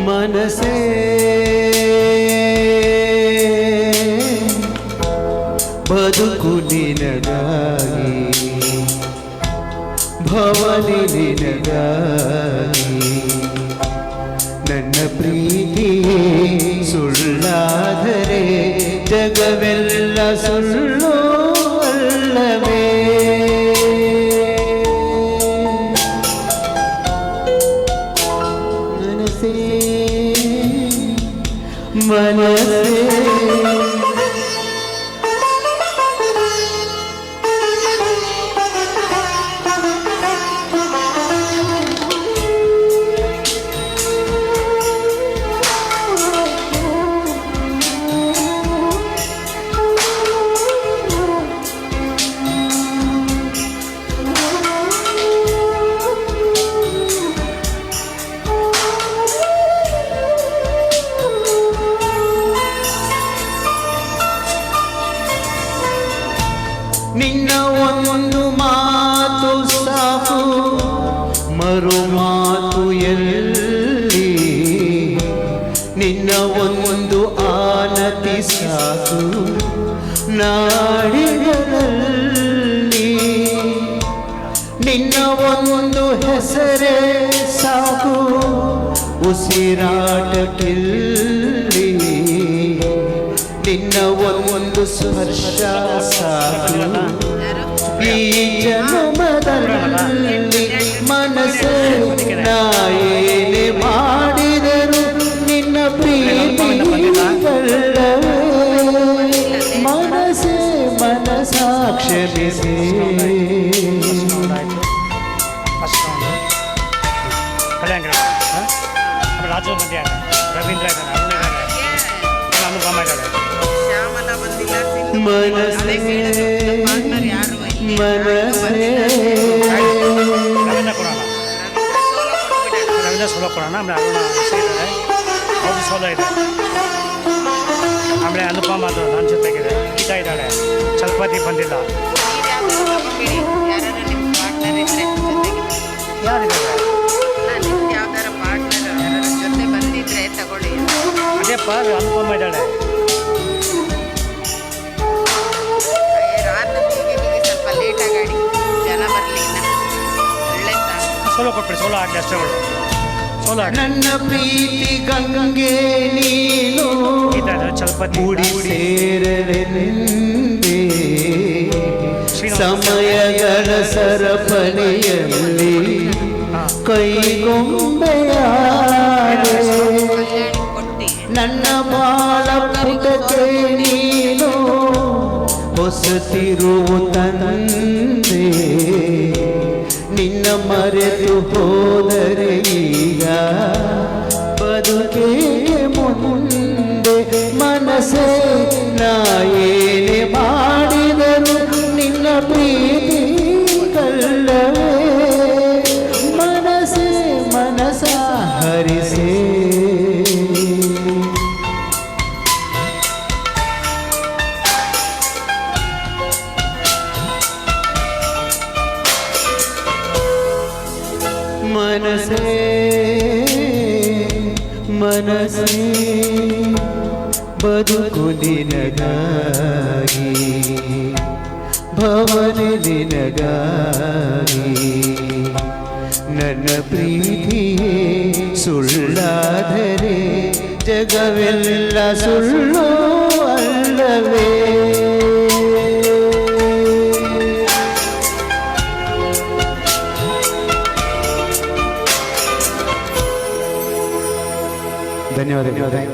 ಮನಸೇ ಬದುಕು ನಿನಗಾಗಿ, ಭವನಿ ನಿನಗಾಗಿ. ನನ್ನ ಪ್ರೀತಿ ಸುಳ್ಳಾದರೆ ಜಗವೆಲ್ಲ ಸುಳ್ಳು ಅಲ್ಲವೇ? ಮನಸೇ ಮನಸೇ ನಿನ್ನ ಒಂದು ಮಾತು ಸಾಕು, ಮರು ಮಾತು ಎಲ್ಲಿ? ನಿನ್ನ ಒಂದು ಆನತಿ ಸಾಕು ನಾಡಿಗಳಲ್ಲಿ. ನಿನ್ನ ಒಂದು ಹೆಸರೇ ಸಾಕು ಉಸಿರಾಟಕ್ಕಿಲ್ಲಿ. ನಿನ್ನ ಒಂದು ಸ್ಪರ್ಶ ಸಾಕು ಈ ಜನ್ಮದಲ್ಲಿ. ಮನಸ್ಸೇ ನಾ ಏನೇ ಮಾಡಿದರು ನಿನ್ನ ಪ್ರೀತಿಗಳೇ. ಮನಸ್ಸೇ ಮನಸ ಕ್ಷಮಿಸಿ. ರಾಜು ಬಂದಿದ್ದಾರೆ, ರವೀಂದ್ರ ಇದ್ದಾರೆ, ಅರುಣ್ ಇದ್ದಾರೆ, ಅನುಪಮ ಇದ್ದಾರೆ. ಮನಸ್ಸೇ ಮನಸ್ಸೇ ರವೀಂದ್ರ ಸೋಲೋ ಕೊಡೋಣ. ಆಮೇಲೆ ಅರುಣ ಇದ್ದಾರೆ, ಅವ್ರದ್ದು ಸೋಲೋ ಇದೆ. ಆಮೇಲೆ ಅನುಪಮ ಅದು ನನ್ನ ಜೊತೆಗಿದೆ. ಗೀತಾ ಇದ್ದಾಳೆ, ಚಲಪತಿ ಬಂದಿಲ್ಲ. ಯಾರಿದ್ದಾರೆ? ಅದೇಪ್ಪ ಅನುಪಮ ಇದ್ದಾಳೆ. ಸೋಲೋ ಕೊಟ್ಬಿಡಿ, ಸೋಲೋ ಆಗಲಿ ಅಷ್ಟೇ. ಸೋಲೋ ನನ್ನ ಪ್ರೀತಿ ಗಂಗೆ ನೀನು ಚಲಪತಿ ಮುಡಿ ಸೇರಲೆಂದೇ. ಸಮಯಗಳ ಸರಪಣಿಯಲ್ಲಿ ಕೈಗೊಂಬೆಯಾದೆ. ನನ್ನ ಬಾಳ ಪುಟಕ್ಕೆ ನೀನು ಹೊಸ ತಿರುವು ತಂದೆ. ನಿನ್ನ ಮರೆತು ಹೋದರೆ ಈಗ ಬದುಕೆ ಮುಂದೆ. ಮನಸ್ಸೇ ನಾ ಏನೇ ಮಾಡಿದರು ನಿನ್ನ ಪ್ರೀತಿ ಕಳ್ಳವೇ. ಮನಸ್ಸೇ ಮನಸ ಹರಿಸೇ. ಮನಸ್ಸೇ ಮನಸ್ಸೇ ಬದುಕು ನಿನಗಾಗಿ, ಭವನಿ ನಿನಗಾಗಿ. ನನ್ನ ಪ್ರೀತಿ ಸುಳ್ಳಾದರೆ ಜಗವೆಲ್ಲ ಸುಳ್ಳು ಅಲ್ಲವೇ? ಧನ್ಯವಾದ.